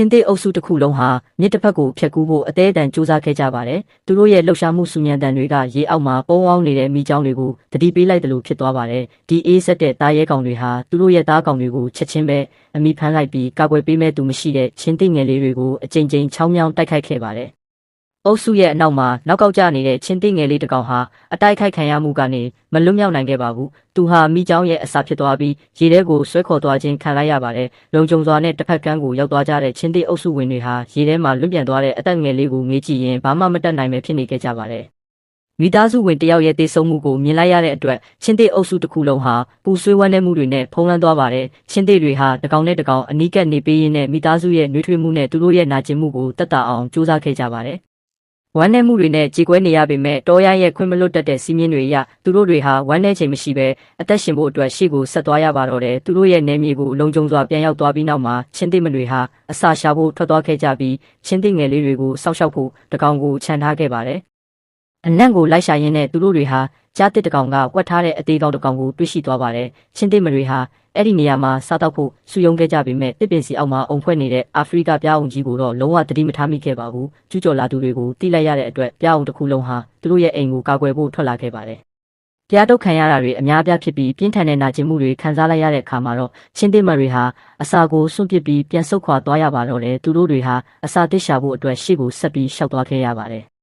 ချင်းသေးအုပ်စုတစ်ခုလုံးဟာမြစ်တစ်ဖက်ကိုဖျက်ကူးဖို့အသေးအတန်စူးစမ်းခဲ့ကြပါတယ်။သူတို့ရဲ့လှုပ်ရှားမှုစုညံတန်တွေကရေအောက်မှာပုံအောင်နေတဲ့မိချောင်းတွေကိုတတိပေးလိုက်တယ်လို့ဖြစ်သွားပါတယ်။ဒီအေးဆက်တဲ့သားရဲကောင်တွေဟာသူတို့ရဲ့သားကောင်တွေကိုချက်ချင်းပဲအမိဖမ်းလိုက်ပြီးကာကွယ်ပေးမဲ့သူမရှိတဲ့ချင်းသေးငယ်လေးတွေကိုအကြိမ်ကြိမ်ချောင်းမြောင်းတိုက်ခိုက်ခဲ့ပါတယ်။အုပ်စုရဲ့အနောက်မှာနောက်ကောက်ကျနေတဲ့ချင်းသေးငယ်လေးတစ်ကောင်ဟာအတိုက်ခိုက်ခံရမှုကနေမလွတ်မြောက်နိုင်ခဲ့ပါဘူး။သူဟာမိချောင်းရဲ့အစာဖြစ်သွားပြီးရေထဲကိုဆွဲခေါ်သွားခြင်းခံလိုက်ရပါတယ်။လုံခြုံစွာနဲ့တစ်ဖက်ကမ်းကိုရောက်သွားကြတဲ့ချင်းသေးအုပ်စုဝင်တွေဟာရေထဲမှာလွတ်ပြန်သွားတဲ့အသက်ငယ်လေးကိုငေးကြည့်ရင်ဘာမှမတတ်နိုင်ပဲဖြစ်နေခဲ့ကြပါတယ်။မိသားစုဝင်တယောက်ရဲ့တေဆုံးမှုကိုမြင်လိုက်ရတဲ့အတွက်ချင်းသေးအုပ်စုတစ်ခုလုံးဟာပူဆွေးဝမ်းနည်းမှုတွေနဲ့ဖုံးလွှမ်းသွားပါတယ်။ချင်းသေးတွေဟာတကောင်နဲ့တကောင်အနီးကပ်နေပေးရင်းနဲ့မိသားစုရဲ့နှွေးထွေးမှုနဲ့သူတို့ရဲ့နာကျင်မှုကိုတက်တာအောင်စူးစမ်းခဲ့ကြပါတယ်။ဝမ်းနည်းမှုတွေနဲ့ကြေကွဲနေရပေမဲ့တောရရဲ့ခွင့်မလွတ်တတ်တဲ့စီးမြင်တွေအရသူတို့တွေဟာဝမ်းနည်းချိန်မရှိဘဲအသက်ရှင်ဖို့အတွက်ရှေ့ကိုဆက်သွားရပါတော့တယ်။သူတို့ရဲ့နေမြေကိုလုံခြုံစွာပြန်ရောက်သွားပြီးနောက်မှာချင်းသိမတွေဟာအစာရှာဖို့ထွက်သွားခဲ့ကြပြီးချင်းသိငယ်လေးတွေကိုစောက်ရှောက်ဖို့တကောင်ကိုခြံထားခဲ့ပါတယ်။အနံ့ကိုလိုက်ရှာရင်းနဲ့သူတို့တွေဟာကြားတစ်တကောင်ကဝတ်ထားတဲ့အသေးကောင်တကောင်ကိုတွေ့ရှိသွားပါတယ်။ချင်းသိမတွေဟာအဲ့ဒီနေရာမှာစားတော့ဖို့စုယုံခဲ့ကြပေမဲ့တစ်ပင်စီအောက်မှာအုံဖွဲ့နေတဲ့အာဖရိကပြားအောင်ကြီးကိုတော့လုံးဝသတိမထားမိခဲ့ပါဘူး။ကျူးကျော်လာသူတွေကိုတိလိုက်ရတဲ့အတွက်ပြားအောင်တစ်ခုလုံးဟာသူတို့ရဲ့အိမ်ကိုကာကွယ်ဖို့ထွက်လာခဲ့ပါတယ်။ပြားတုတ်ခံရတာတွေအများအပြားဖြစ်ပြီးပြင်းထန်တဲ့နာကျင်မှုတွေခံစားလိုက်ရတဲ့အခါမှာတော့ချင်းသိမတွေဟာအစာကိုစွန့်ပစ်ပြီးပြန်ဆုတ်ခွာသွားရပါတော့တယ်။သူတို့တွေဟာအစာတစ်ရှာဖို့အတွက်ရှေ့ကိုဆက်ပြီးရှောက်သွားခဲ့ရပါတယ်။